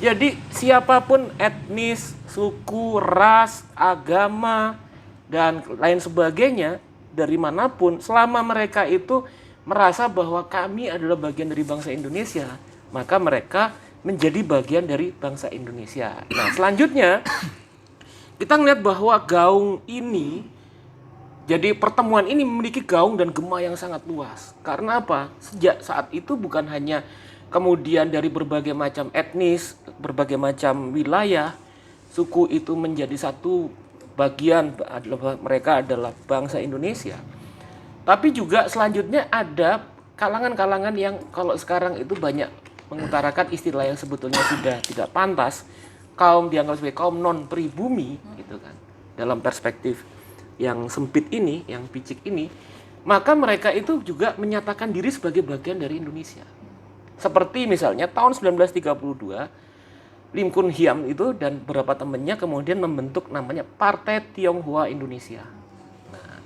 Jadi siapapun etnis, suku, ras, agama, dan lain sebagainya, dari manapun, selama mereka itu merasa bahwa kami adalah bagian dari bangsa Indonesia, maka mereka menjadi bagian dari bangsa Indonesia. Nah, selanjutnya kita melihat bahwa gaung ini, jadi pertemuan ini memiliki gaung dan gema yang sangat luas. Karena apa? Sejak saat itu bukan hanya kemudian dari berbagai macam etnis, berbagai macam wilayah, suku itu menjadi satu bagian, mereka adalah bangsa Indonesia. Tapi juga selanjutnya ada kalangan-kalangan yang kalau sekarang itu banyak mengutarakan istilah yang sebetulnya sudah tidak pantas, kaum dianggap sebagai kaum non pribumi gitu kan. Dalam perspektif yang sempit ini, yang picik ini, maka mereka itu juga menyatakan diri sebagai bagian dari Indonesia. Seperti misalnya tahun 1932, Lim Kun Hiam itu dan beberapa temannya kemudian membentuk namanya Partai Tionghoa Indonesia. Nah,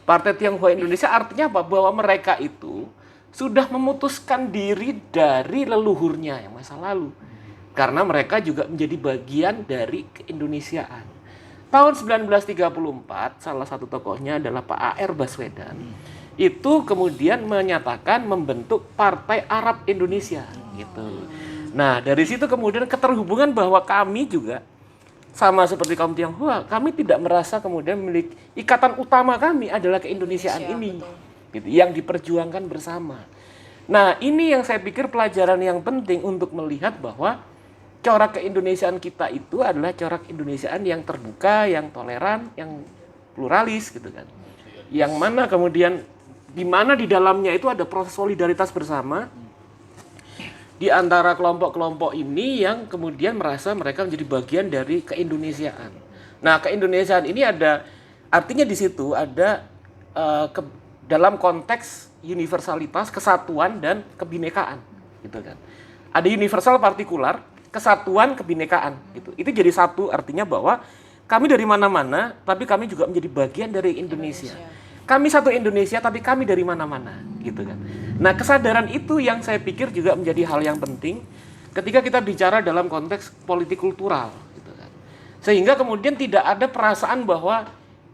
Partai Tionghoa Indonesia artinya apa? Bahwa mereka itu sudah memutuskan diri dari leluhurnya yang masa lalu. Karena mereka juga menjadi bagian dari keindonesiaan. Tahun 1934, salah satu tokohnya adalah Pak A.R. Baswedan. Itu kemudian menyatakan membentuk Partai Arab Indonesia gitu. Nah, dari situ kemudian keterhubungan bahwa kami juga sama seperti kaum Tionghoa, kami tidak merasa kemudian memiliki ikatan utama kami adalah keindonesiaan ini. Gitu, yang diperjuangkan bersama. Nah, ini yang saya pikir pelajaran yang penting untuk melihat bahwa corak keindonesiaan kita itu adalah corak keindonesiaan yang terbuka, yang toleran, yang pluralis gitu kan. Yang mana kemudian di mana di dalamnya itu ada proses solidaritas bersama di antara kelompok-kelompok ini yang kemudian merasa mereka menjadi bagian dari keindonesiaan. Nah, keindonesiaan ini ada artinya di situ ada dalam konteks universalitas, kesatuan dan kebinekaan gitu kan. Ada universal partikular, kesatuan, kebinekaan gitu. Itu jadi satu, artinya bahwa kami dari mana-mana tapi kami juga menjadi bagian dari Indonesia. Kami satu Indonesia tapi kami dari mana-mana gitu kan. Nah, kesadaran itu yang saya pikir juga menjadi hal yang penting ketika kita bicara dalam konteks politik kultural gitu kan. Sehingga kemudian tidak ada perasaan bahwa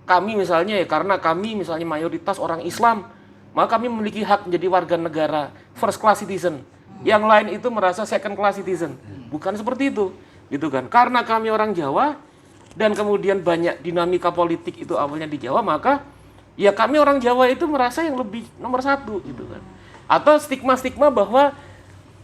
kami misalnya ya karena kami misalnya mayoritas orang Islam, maka kami memiliki hak menjadi warga negara first class citizen. Yang lain itu merasa second class citizen. Bukan seperti itu, gitu kan. Karena kami orang Jawa dan kemudian banyak dinamika politik itu awalnya di Jawa, maka ya kami orang Jawa itu merasa yang lebih nomor satu, gitu kan. Atau stigma-stigma bahwa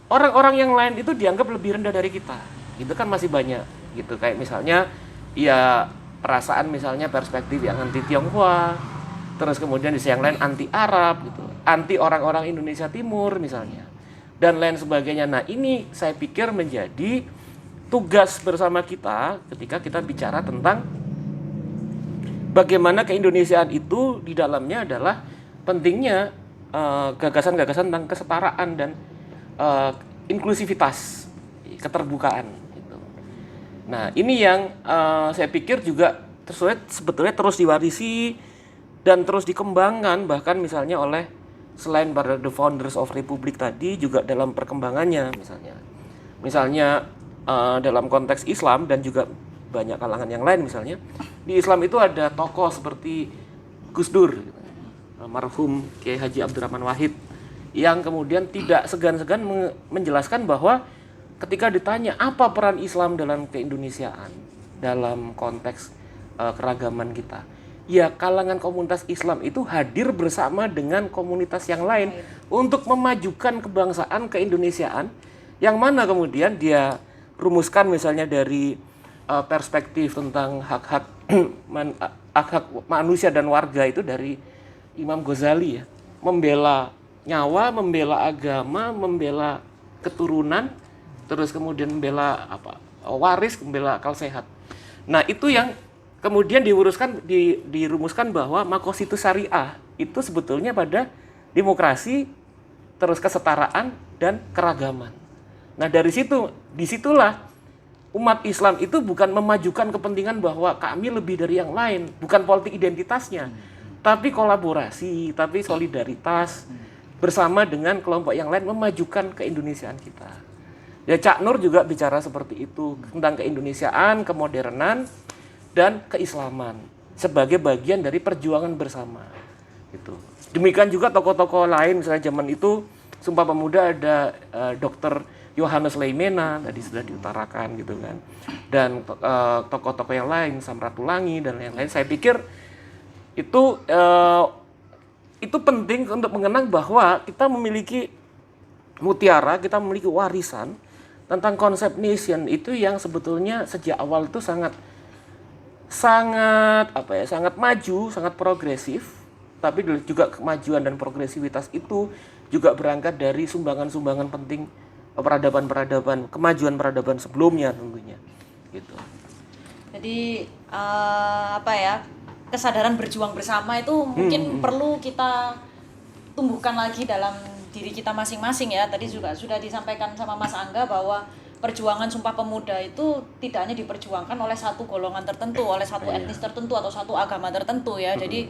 orang-orang yang lain itu dianggap lebih rendah dari kita. Itu kan masih banyak, gitu. Kayak misalnya ya perasaan misalnya perspektif yang anti Tionghoa, terus kemudian di sisi yang lain anti Arab gitu, anti orang-orang Indonesia Timur misalnya, dan lain sebagainya. Nah, ini saya pikir menjadi tugas bersama kita ketika kita bicara tentang bagaimana keindonesiaan itu di dalamnya adalah pentingnya gagasan-gagasan tentang kesetaraan dan inklusivitas, keterbukaan gitu. Nah, ini yang saya pikir juga sebetulnya terus diwarisi dan terus dikembangkan, bahkan misalnya oleh selain pada the founders of republik tadi juga dalam perkembangannya misalnya dalam konteks Islam dan juga banyak kalangan yang lain. Misalnya di Islam itu ada tokoh seperti Gus Dur, almarhum Kiai Haji Abdurrahman Wahid, yang kemudian tidak segan-segan menjelaskan bahwa ketika ditanya apa peran Islam dalam keindonesiaan dalam konteks keragaman kita, ya kalangan komunitas Islam itu hadir bersama dengan komunitas yang lain untuk memajukan kebangsaan keindonesiaan, yang mana kemudian dia rumuskan misalnya dari perspektif tentang hak-hak manusia dan warga itu dari Imam Ghazali ya, membela nyawa, membela agama, membela keturunan, terus kemudian membela waris, membela akal sehat. Nah, itu yang kemudian dirumuskan bahwa Maqasidus Syariah itu sebetulnya pada demokrasi, terus kesetaraan dan keragaman. Nah, disitulah umat Islam itu bukan memajukan kepentingan bahwa kami lebih dari yang lain, bukan politik identitasnya, tapi kolaborasi, tapi solidaritas bersama dengan kelompok yang lain memajukan keindonesiaan kita. Ya Cak Nur juga bicara seperti itu tentang keindonesiaan, kemodernan, dan keislaman sebagai bagian dari perjuangan bersama. Gitu. Demikian juga tokoh-tokoh lain, misalnya zaman itu Sumpah Pemuda ada Dr. Yohanes Leimena, tadi sudah diutarakan gitu kan. Dan tokoh-tokoh yang lain, Samratulangi dan lain-lain. Saya pikir itu penting untuk mengenang bahwa kita memiliki mutiara, kita memiliki warisan tentang konsep nation itu yang sebetulnya sejak awal itu sangat maju, sangat progresif, tapi juga kemajuan dan progresivitas itu juga berangkat dari sumbangan-sumbangan penting peradaban-peradaban, kemajuan peradaban sebelumnya tentunya gitu. Jadi kesadaran berjuang bersama itu mungkin perlu kita tumbuhkan lagi dalam diri kita masing-masing ya. Tadi juga sudah disampaikan sama Mas Angga bahwa perjuangan Sumpah Pemuda itu tidak hanya diperjuangkan oleh satu golongan tertentu, oleh satu etnis tertentu atau satu agama tertentu ya. Jadi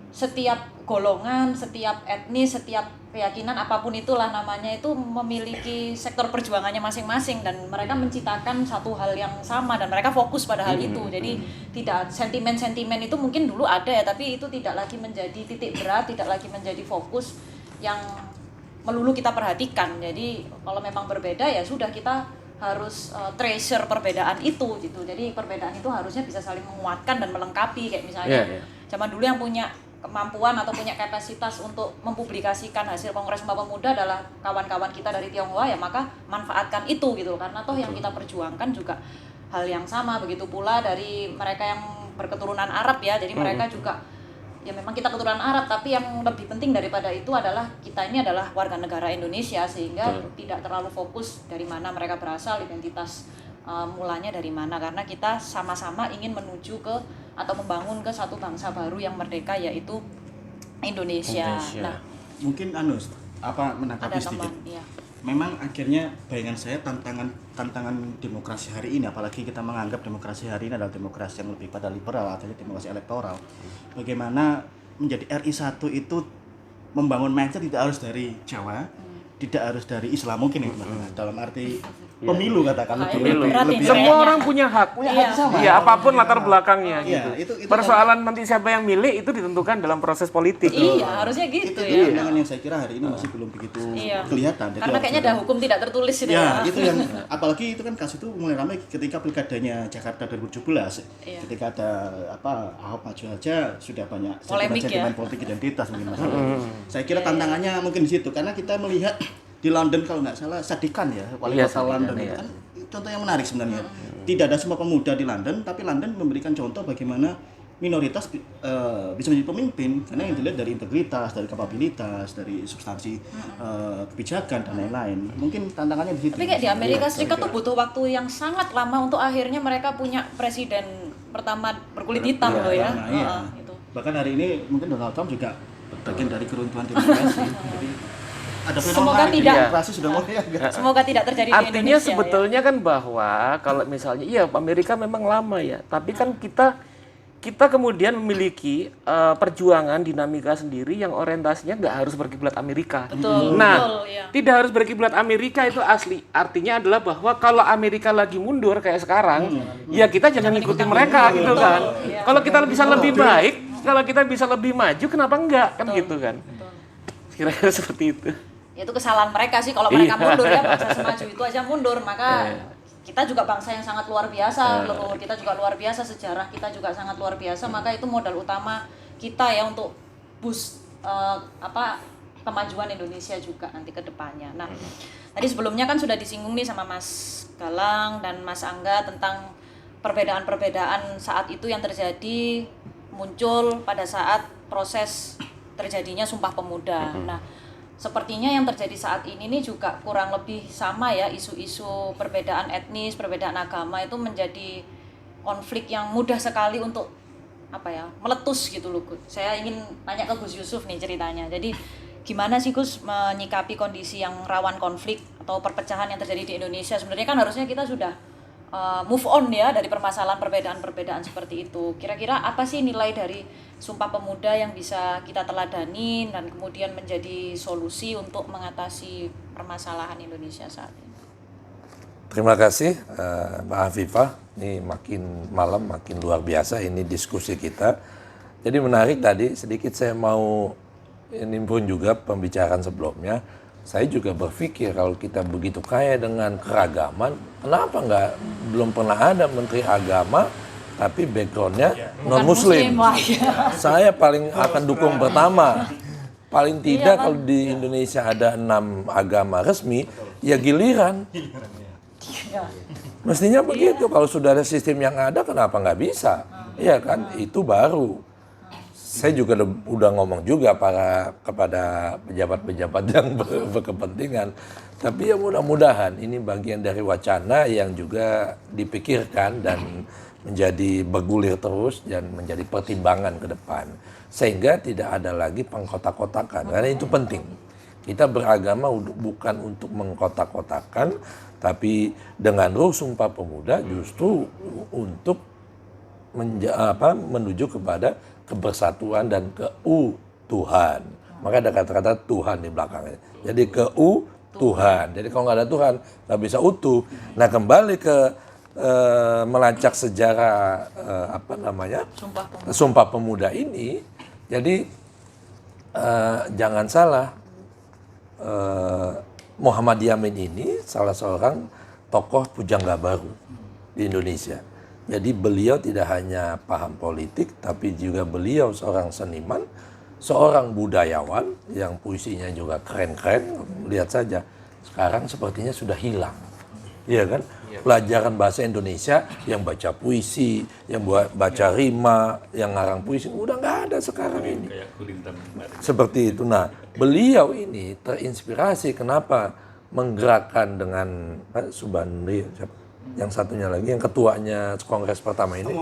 setiap golongan, setiap etnis, setiap keyakinan apapun itulah namanya itu memiliki sektor perjuangannya masing-masing dan mereka menciptakan satu hal yang sama dan mereka fokus pada hal itu. Jadi tidak sentimen-sentimen itu mungkin dulu ada ya, tapi itu tidak lagi menjadi titik berat, tidak lagi menjadi fokus yang melulu kita perhatikan. Jadi kalau memang berbeda ya sudah, kita harus treasure perbedaan itu gitu. Jadi perbedaan itu harusnya bisa saling menguatkan dan melengkapi, kayak misalnya zaman dulu yang punya kemampuan atau punya kapasitas untuk mempublikasikan hasil Kongres Sumpah Pemuda adalah kawan-kawan kita dari Tionghoa, ya maka manfaatkan itu gitu, karena toh yang kita perjuangkan juga hal yang sama. Begitu pula dari mereka yang berketurunan Arab ya, jadi mereka juga ya memang kita keturunan Arab, tapi yang lebih penting daripada itu adalah kita ini adalah warga negara Indonesia, sehingga tidak terlalu fokus dari mana mereka berasal, identitas mulanya dari mana, karena kita sama-sama ingin menuju ke atau membangun ke satu bangsa baru yang merdeka, yaitu Indonesia. Nah, mungkin menanggapi sedikit. Iya. Memang akhirnya bayangan saya tantangan demokrasi hari ini, apalagi kita menganggap demokrasi hari ini adalah demokrasi yang lebih pada liberal atau demokrasi elektoral. Bagaimana menjadi RI 1 itu membangun mindset tidak harus dari Jawa, tidak harus dari Islam mungkin ya, dalam arti pemilu katakan lebih semua orang punya hak sama. Iya, apapun latar belakangnya Iya, gitu. itu Persoalan nanti siapa yang milih itu ditentukan dalam proses politik. Iya, harusnya gitu ya. Itu yang saya kira hari ini masih belum begitu kelihatan. Karena kayaknya ada hukum tidak tertulis itu ya. Itu yang apalagi itu kan kasus itu mulai ramai ketika pilkadanya Jakarta 2017. Ketika ada Ahok maju aja sudah banyak sentimen politik identitas mungkin masalah. Saya kira tantangannya mungkin di situ, karena kita melihat di London kalau nggak salah Sadikan ya, wali kota London itu kan contoh yang menarik sebenarnya. Tidak ada Sumpah Pemuda di London, tapi London memberikan contoh bagaimana minoritas bisa menjadi pemimpin, karena yang dilihat dari integritas, dari kapabilitas, dari substansi kebijakan dan lain-lain. Mungkin tantangannya di situ. Tapi kayak di Amerika Serikat tuh butuh waktu yang sangat lama untuk akhirnya mereka punya presiden pertama berkulit hitam loh ya. Gitu. Bahkan hari ini mungkin Donald Trump juga bagian dari keruntuhan demokrasi. Jadi semoga tidak terjadi di Indonesia. Artinya sebetulnya kan bahwa kalau misalnya Amerika memang lama ya, tapi kan kita kemudian memiliki perjuangan dinamika sendiri yang orientasinya nggak harus berkiblat Amerika. Betul, tidak harus berkiblat Amerika itu asli. Artinya adalah bahwa kalau Amerika lagi mundur kayak sekarang, ya kita jangan ikuti mereka gitu kan. Kalau kita bisa lebih baik, kalau kita bisa lebih maju, kenapa enggak kan gitu kan? Kira-kira seperti itu. Itu kesalahan mereka sih kalau mereka mundur ya, bangsa semaju itu aja mundur, maka kita juga bangsa yang sangat luar biasa, leluhur kita juga luar biasa, sejarah kita juga sangat luar biasa, maka itu modal utama kita ya untuk boost kemajuan Indonesia juga nanti ke depannya. Nah, tadi sebelumnya kan sudah disinggung nih sama Mas Galang dan Mas Angga tentang perbedaan-perbedaan saat itu yang terjadi muncul pada saat proses terjadinya Sumpah Pemuda. Nah, sepertinya yang terjadi saat ini nih juga kurang lebih sama ya, isu-isu perbedaan etnis, perbedaan agama itu menjadi konflik yang mudah sekali untuk meletus gitu loh. Saya ingin tanya ke Gus Yusuf nih ceritanya. Jadi gimana sih Gus menyikapi kondisi yang rawan konflik atau perpecahan yang terjadi di Indonesia? Sebenarnya kan harusnya kita sudah move on ya dari permasalahan perbedaan-perbedaan seperti itu. Kira-kira apa sih nilai dari Sumpah Pemuda yang bisa kita teladani dan kemudian menjadi solusi untuk mengatasi permasalahan Indonesia saat ini? Terima kasih Mbak Afifah. Ini makin malam makin luar biasa ini diskusi kita. Jadi menarik tadi, sedikit saya mau nimpun juga pembicaraan sebelumnya. Saya juga berpikir kalau kita begitu kaya dengan keragaman, kenapa belum pernah ada Menteri Agama tapi backgroundnya non-Muslim. Saya paling akan dukung pertama. Paling tidak kalau di Indonesia ada 6 agama resmi, ya giliran. Mestinya begitu. Kalau sudah ada sistem yang ada, kenapa nggak bisa? Iya kan? Itu baru. Saya juga udah ngomong juga kepada pejabat-pejabat yang berkepentingan. Tapi ya mudah-mudahan ini bagian dari wacana yang juga dipikirkan dan menjadi bergulir terus dan menjadi pertimbangan ke depan. Sehingga tidak ada lagi pengkotak-kotakan. Karena itu penting. Kita beragama bukan untuk mengkotak-kotakan, tapi dengan Ruh Sumpah Pemuda justru untuk menuju kepada kebersatuan dan keutuhan. Maka ada kata-kata Tuhan di belakangnya. Jadi keutuhan. Jadi kalau nggak ada Tuhan, nggak bisa utuh. Nah kembali ke melacak sejarah Sumpah Pemuda ini. Jadi jangan salah, Muhammad Yamin ini salah seorang tokoh pujangga baru di Indonesia. Jadi beliau tidak hanya paham politik, tapi juga beliau seorang seniman, seorang budayawan yang puisinya juga keren-keren. Lihat saja, sekarang sepertinya sudah hilang. Iya kan? Pelajaran bahasa Indonesia yang baca puisi, yang baca rima, yang ngarang puisi, udah nggak ada sekarang ini. Seperti itu. Nah, beliau ini terinspirasi kenapa menggerakkan dengan Subandri, yang satunya lagi, yang ketuanya kongres pertama ini,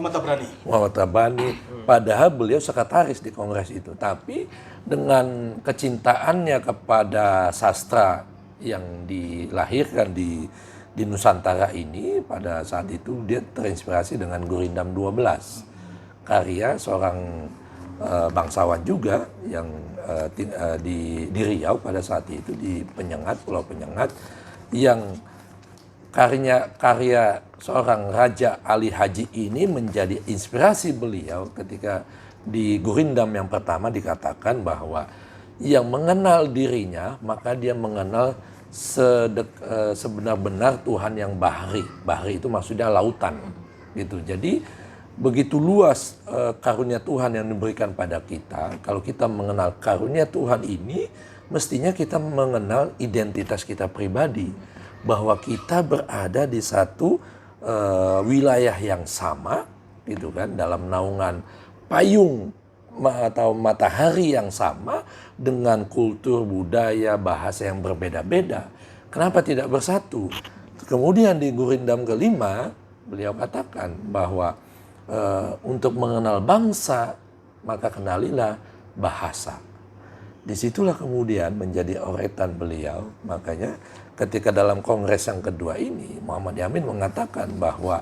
Muhammad Tabrani. Padahal beliau sekretaris di kongres itu. Tapi dengan kecintaannya kepada sastra yang dilahirkan di Nusantara ini, pada saat itu dia terinspirasi dengan Gurindam 12. Karya seorang bangsawan juga yang di Riau pada saat itu, di Penyengat, Pulau Penyengat, yang karya seorang Raja Ali Haji ini menjadi inspirasi beliau ketika di Gurindam yang pertama dikatakan bahwa yang mengenal dirinya, maka dia mengenal sebenar-benar Tuhan yang bahri. Bahri itu maksudnya lautan. Gitu. Jadi begitu luas karunia Tuhan yang diberikan pada kita. Kalau kita mengenal karunia Tuhan ini, mestinya kita mengenal identitas kita pribadi. Bahwa kita berada di satu wilayah yang sama, gitu kan, dalam naungan payung atau matahari yang sama, dengan kultur, budaya, bahasa yang berbeda-beda. Kenapa tidak bersatu? Kemudian di Gurindam kelima, beliau katakan bahwa untuk mengenal bangsa, maka kenalilah bahasa. Disitulah kemudian menjadi oretan beliau. Makanya ketika dalam kongres yang kedua ini, Muhammad Yamin mengatakan bahwa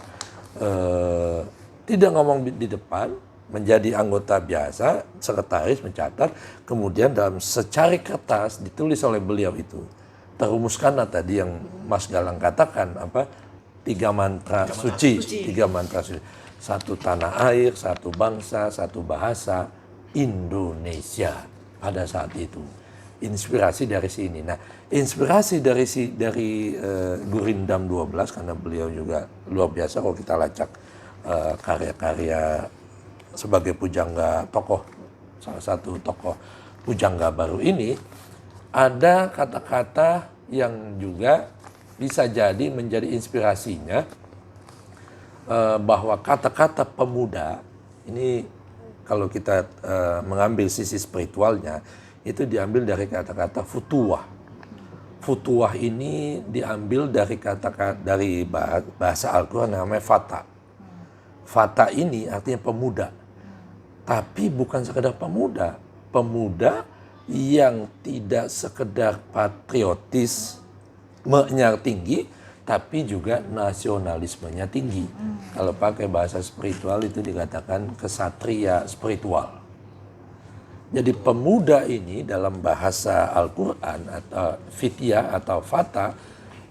tidak ngomong di depan, menjadi anggota biasa, sekretaris mencatat, kemudian dalam secari kertas ditulis oleh beliau itu. Terumuskanlah tadi yang Mas Galang katakan, 3 mantra suci. 3 mantra suci. 1 tanah air, 1 bangsa, 1 bahasa, Indonesia pada saat itu. Inspirasi dari sini. Nah, inspirasi dari Gurindam 12, karena beliau juga luar biasa kalau kita lacak karya-karya sebagai pujangga tokoh, salah satu tokoh pujangga baru ini, ada kata-kata yang juga bisa jadi menjadi inspirasinya, bahwa kata-kata pemuda ini, kalau kita mengambil sisi spiritualnya, itu diambil dari kata-kata futuwah. Futuwah ini diambil dari dari bahasa Al-Quran namanya fata. Fata ini artinya pemuda. Tapi bukan sekedar pemuda. Pemuda yang tidak sekedar patriotismenya tinggi, tapi juga nasionalismenya tinggi. Kalau pakai bahasa spiritual itu dikatakan kesatria spiritual. Jadi pemuda ini dalam bahasa Al-Quran atau fityah atau fata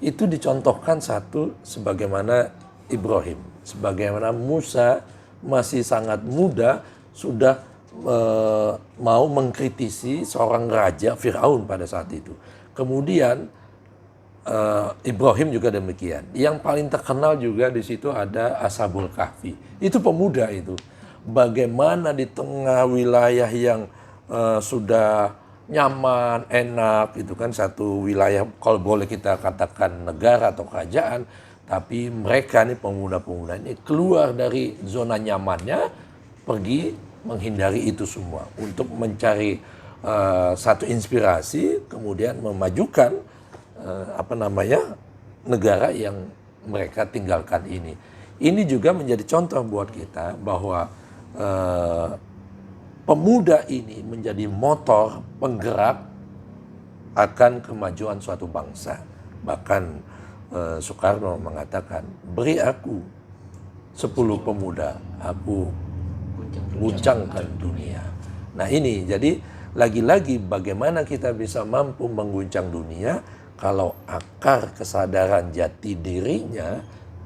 Itu dicontohkan satu sebagaimana Ibrahim, sebagaimana Musa masih sangat muda sudah mau mengkritisi seorang raja Firaun pada saat itu. Kemudian Ibrahim juga demikian. Yang paling terkenal juga di situ ada Ashabul Kahfi. Itu pemuda itu. Bagaimana di tengah wilayah yang sudah nyaman, enak, itu kan satu wilayah kalau boleh kita katakan negara atau kerajaan, tapi mereka nih pemuda-pemuda ini keluar dari zona nyamannya, pergi menghindari itu semua untuk mencari satu inspirasi, kemudian memajukan negara yang mereka tinggalkan ini. Ini juga menjadi contoh buat kita bahwa pemuda ini menjadi motor penggerak akan kemajuan suatu bangsa. Bahkan Soekarno mengatakan, beri aku 10 pemuda, aku guncangkan dunia. Nah ini, jadi lagi-lagi bagaimana kita bisa mampu mengguncang dunia kalau akar kesadaran jati dirinya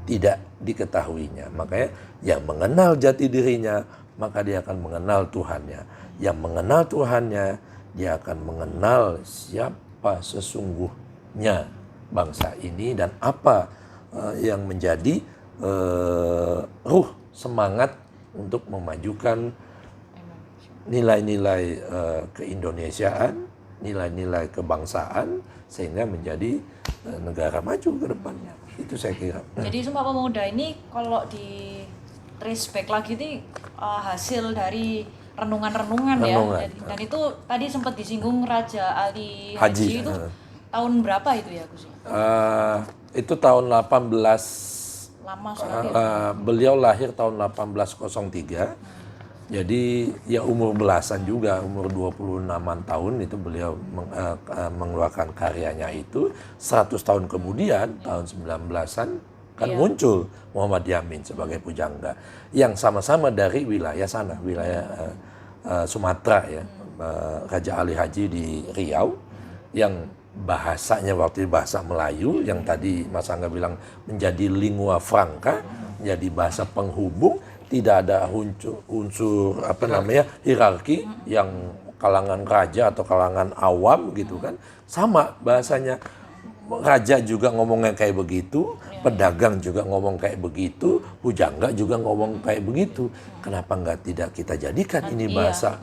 tidak diketahuinya. Makanya yang mengenal jati dirinya, maka dia akan mengenal Tuhannya. Yang mengenal Tuhannya, dia akan mengenal siapa sesungguhnya bangsa ini dan apa yang menjadi ruh semangat untuk memajukan nilai-nilai keindonesiaan, nilai-nilai kebangsaan, sehingga menjadi negara maju ke depannya. Itu saya kira. Jadi Sumpah Pemuda ini kalau di trace back lagi ini hasil dari renungan-renungan ya. Dan itu tadi sempat disinggung Raja Ali Haji itu tahun berapa itu ya Gus? Itu tahun 18. Lama sekali. Beliau lahir tahun 1803. Jadi ya umur belasan juga, umur 26-an tahun itu beliau mengeluarkan karyanya itu. 100 tahun kemudian, tahun 19-an, kan muncul Muhammad Yamin sebagai pujangga. Yang sama-sama dari wilayah sana, wilayah Sumatera ya. Raja Ali Haji di Riau, yang bahasanya waktu itu bahasa Melayu, yang tadi Mas Angga bilang menjadi lingua franca, menjadi bahasa penghubung. Tidak ada unsur hierarki yang kalangan raja atau kalangan awam gitu kan. Sama bahasanya, raja juga ngomongnya kayak begitu, pedagang juga ngomong kayak begitu, pujangga juga ngomong kayak begitu. Kenapa tidak kita jadikan ini bahasa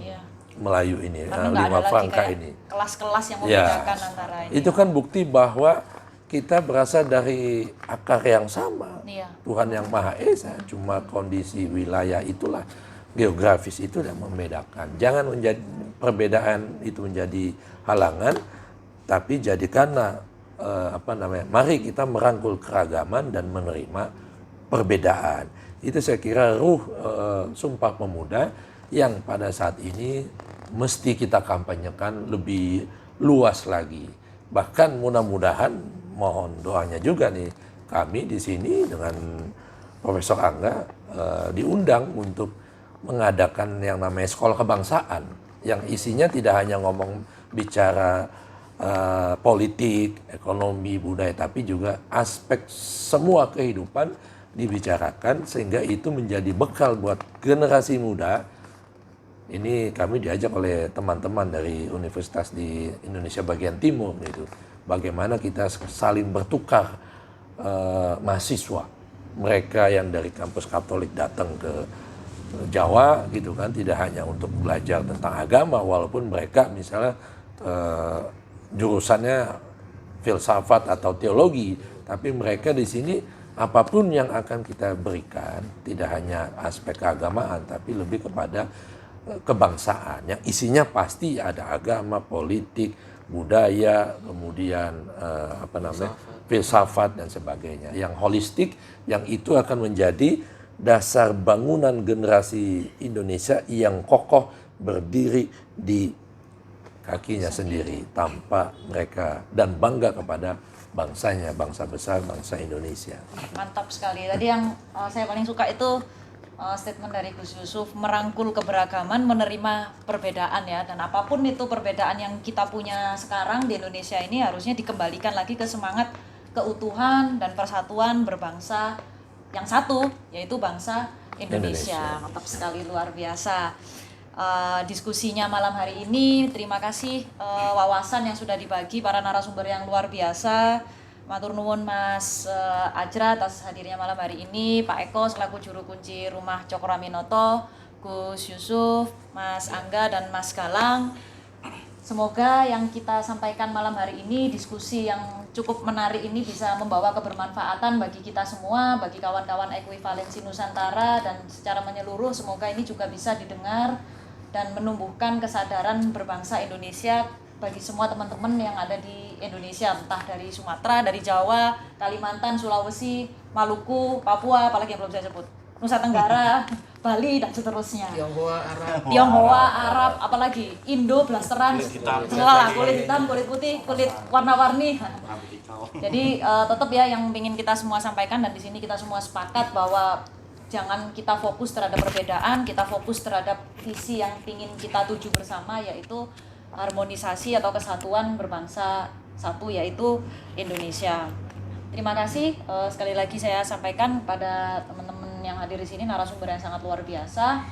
Melayu ini, lingua franca ini? Kelas-kelas yang membedakan antara ini. Itu kan bukti bahwa kita berasal dari akar yang sama. Tuhan yang Maha Esa, cuma kondisi wilayah itulah, geografis itu yang membedakan. Jangan menjadi perbedaan itu menjadi halangan, tapi jadikanlah mari kita merangkul keragaman dan menerima perbedaan. Itu saya kira ruh Sumpah Pemuda yang pada saat ini mesti kita kampanyekan lebih luas lagi. Bahkan mudah-mudahan, mohon doanya juga nih, kami di sini dengan Profesor Angga diundang untuk mengadakan yang namanya sekolah kebangsaan, yang isinya tidak hanya bicara politik, ekonomi, budaya, tapi juga aspek semua kehidupan dibicarakan, sehingga itu menjadi bekal buat generasi muda. Ini kami diajak oleh teman-teman dari universitas di Indonesia bagian timur gitu. Bagaimana kita saling bertukar mahasiswa. Mereka yang dari kampus Katolik datang ke Jawa gitu kan, tidak hanya untuk belajar tentang agama, walaupun mereka misalnya jurusannya filsafat atau teologi, tapi mereka di sini apapun yang akan kita berikan tidak hanya aspek keagamaan, tapi lebih kepada kebangsaan yang isinya pasti ada agama, politik, budaya, kemudian filsafat dan sebagainya. Yang holistik, yang itu akan menjadi dasar bangunan generasi Indonesia yang kokoh berdiri di kakinya sendiri tanpa mereka, dan bangga kepada bangsanya, bangsa besar, bangsa Indonesia. Mantap sekali. Tadi yang saya paling suka itu statement dari Gus Yusuf, merangkul keberagaman, menerima perbedaan ya, dan apapun itu perbedaan yang kita punya sekarang di Indonesia ini harusnya dikembalikan lagi ke semangat keutuhan dan persatuan berbangsa yang satu, yaitu bangsa Indonesia. Mantap sekali, luar biasa. Diskusinya malam hari ini, terima kasih wawasan yang sudah dibagi para narasumber yang luar biasa. Matur nuwun Mas Ajra atas hadirnya malam hari ini, Pak Eko selaku juru kunci Rumah Cokro Aminoto, Gus Yusuf, Mas Angga dan Mas Galang. Semoga yang kita sampaikan malam hari ini, diskusi yang cukup menarik ini bisa membawa kebermanfaatan bagi kita semua, bagi kawan-kawan Ekuivalensi Nusantara, dan secara menyeluruh semoga ini juga bisa didengar dan menumbuhkan kesadaran berbangsa Indonesia bagi semua teman-teman yang ada di Indonesia, entah dari Sumatera, dari Jawa, Kalimantan, Sulawesi, Maluku, Papua, apalagi yang belum saya sebut, Nusa Tenggara, Bali, dan seterusnya. Tionghoa, Arab, apalagi Indo, blasteran, segala, kulit hitam, kulit putih, kulit warna-warni. Jadi tetap ya yang ingin kita semua sampaikan, dan di sini kita semua sepakat bahwa jangan kita fokus terhadap perbedaan, kita fokus terhadap visi yang ingin kita tuju bersama, yaitu harmonisasi atau kesatuan berbangsa satu, yaitu Indonesia. Terima kasih sekali lagi saya sampaikan pada teman-teman yang hadir di sini, narasumber yang sangat luar biasa.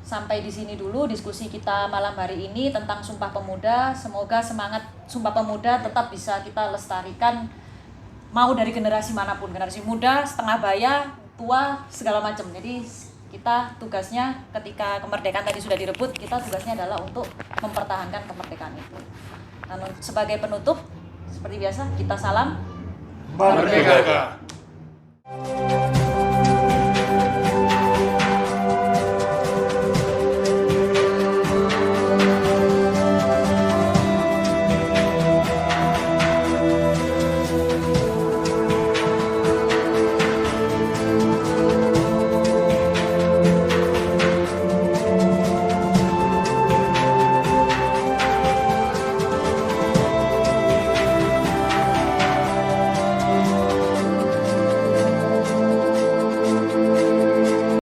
Sampai di sini dulu diskusi kita malam hari ini tentang Sumpah Pemuda. Semoga semangat Sumpah Pemuda tetap bisa kita lestarikan, mau dari generasi manapun, generasi muda, setengah baya, tua, segala macam. Jadi kita tugasnya ketika kemerdekaan tadi sudah direbut, kita tugasnya adalah untuk mempertahankan kemerdekaan itu. Dan sebagai penutup, seperti biasa, kita salam Merdeka.